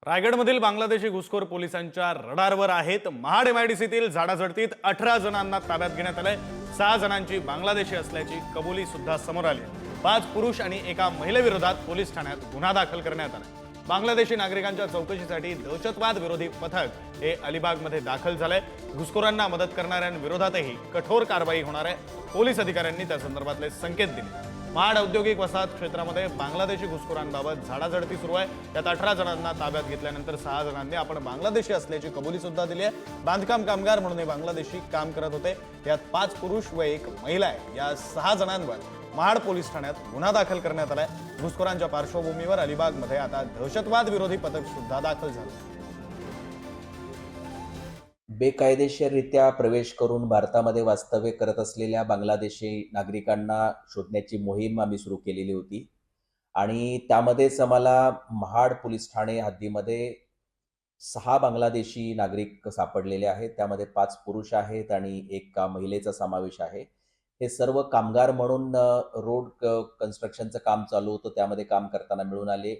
रायगडमधील बांगलादेशी घुसखोर पोलिसांच्या रडारवर आहेत। महाड एमआयडीसीतील झाडाझडतीत 18 जणांना ताब्यात घेण्यात आले। 6 जणांची बांगलादेशी असल्याची कबुली सुद्धा समोर आली। 5 पुरुष आणि एका महिलेविरोधात पोलीस ठाण्यात गुन्हा दाखल करण्यात आला। बांगलादेशी नागरिकांच्या चौकशीसाठी दहशतवाद विरोधी पथक हे अलिबागमध्ये दाखल झाले। घुसखोरांना मदत करणाऱ्यांविरोधातही कठोर कारवाई होणार आहे। पोलीस अधिकाऱ्यांनी त्या संदर्भातले संकेत दिले। महाड औद्योगिक वसाहत क्षेत्रामध्ये बांगलादेशी घुसखोरांबाबत झाडाझडती सुरू आहे। त्यात 18 जणांना ताब्यात घेतल्यानंतर 6 जणांनी आपण बांगलादेशी असल्याची कबुली सुद्धा दिली आहे। बांधकाम कामगार म्हणून हे बांगलादेशी काम करत होते। यात 5 पुरुष व 1 महिला आहे। या 6 जणांवर महाड पोलीस ठाण्यात गुन्हा दाखल करण्यात आलाय। घुसखोरांच्या पार्श्वभूमीवर अलिबागमध्ये आता दहशतवाद विरोधी पथक सुद्धा दाखल झालं। बेकायदेशीररित्या प्रवेश करून भारतामध्ये वास्तव्य करत असलेल्या बांगलादेशी नागरिकांना शोधण्याची मोहीम आम्ही सुरू केलेली होती आणि त्यामध्येच आम्हाला महाड पोलीस ठाणे हद्दीमध्ये 6 बांगलादेशी नागरिक सापडलेले आहेत। त्यामध्ये 5 पुरुष आहेत आणि 1 महिलेचा समावेश आहे। हे सर्व कामगार म्हणून रोड कन्स्ट्रक्शनचं काम चालू होतं, त्यामध्ये काम करताना मिळून आले।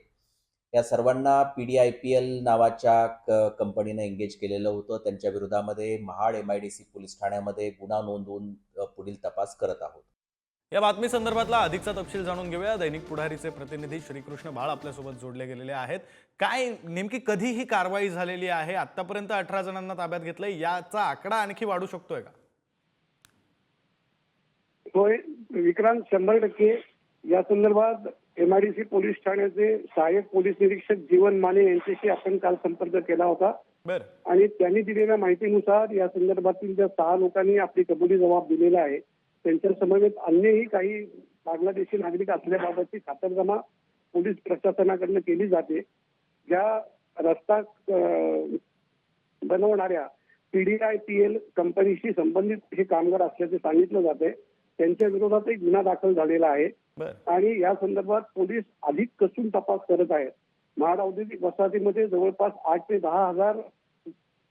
या सर्वांना PDIPL नावाच्या कंपनीने एंगेज केलेलं होतं। त्यांच्या विरोधामध्ये महाड MIDC पोलीस ठाण्यामध्ये गुन्हा नोंदवून पुढील तपास करत आहोत। या बातमी संदर्भातला अधिकचा तपशील जाणून घेऊया। दैनिक पुढारीचे प्रतिनिधी श्रीकृष्ण भाळ आपल्यासोबत जोडले गेलेले आहेत। काय नेमकी कधी ही कारवाई झालेली आहे? आतापर्यंत 18 जणांना ताब्यात घेतलंय, याचा आकडा आणखी वाढू शकतोय का? होय विक्रांत, 100% या संदर्भात MIDC पोलीस ठाण्याचे सहाय्यक पोलीस निरीक्षक जीवन माने यांच्याशी आपण काल संपर्क केला होता आणि त्यांनी दिलेल्या माहितीनुसार या संदर्भातील ज्या 6 लोकांनी आपली कबुली जबाब दिलेला आहे, त्यांच्या समवेत अन्यही काही बांगलादेशी नागरिक असल्याबाबतची खातरजमा पोलीस प्रशासनाकडून केली जाते। ज्या रस्ता बनवणाऱ्या PDIPL कंपनीशी संबंधित हे कामगार असल्याचे सांगितलं जाते। त्यांच्या विरोधात एक गुन्हा दाखल झालेला आहे आणि या संदर्भात पोलीस अधिक कसून तपास करत आहेत। महाड औद्योगिक वसाहतीमध्ये जवळपास 8 ते 10 हजार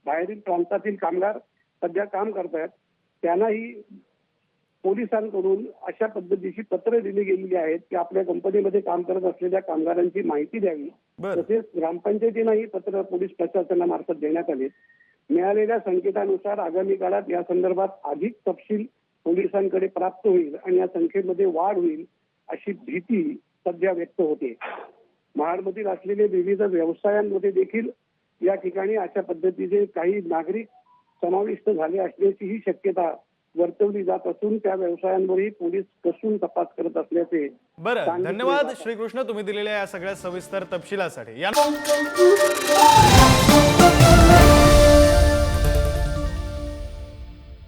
बाहेरील प्रांतातील कामगार सध्या काम करत आहेत। त्यांनाही पोलिसांकडून अशा पद्धतीची पत्र दिली गेलेली आहेत की आपल्या कंपनीमध्ये काम करत असलेल्या कामगारांची माहिती द्यावी। तसेच ग्रामपंचायतीनेही पत्र पोलीस प्रशासनामार्फत देण्यात आले। मिळालेल्या संकेतानुसार आगामी काळात या संदर्भात अधिक तपशील पोलिसांकडे प्राप्त होईल आणि या संख्येमध्ये वाढ होईल अशी भीती सध्या व्यक्त होते। महाडमधील असलेले विविध व्यवसायांमध्ये देखील या ठिकाणी अशा पद्धतीचे काही नागरिक समाविष्ट झाले असल्याचीही शक्यता वर्तवली जात असून त्या व्यवसायांवरही पोलीस कसून तपास करत असल्याचे धन्यवाद श्रीकृष्ण, तुम्ही दिलेल्या या सगळ्या सविस्तर तपशिलासाठी।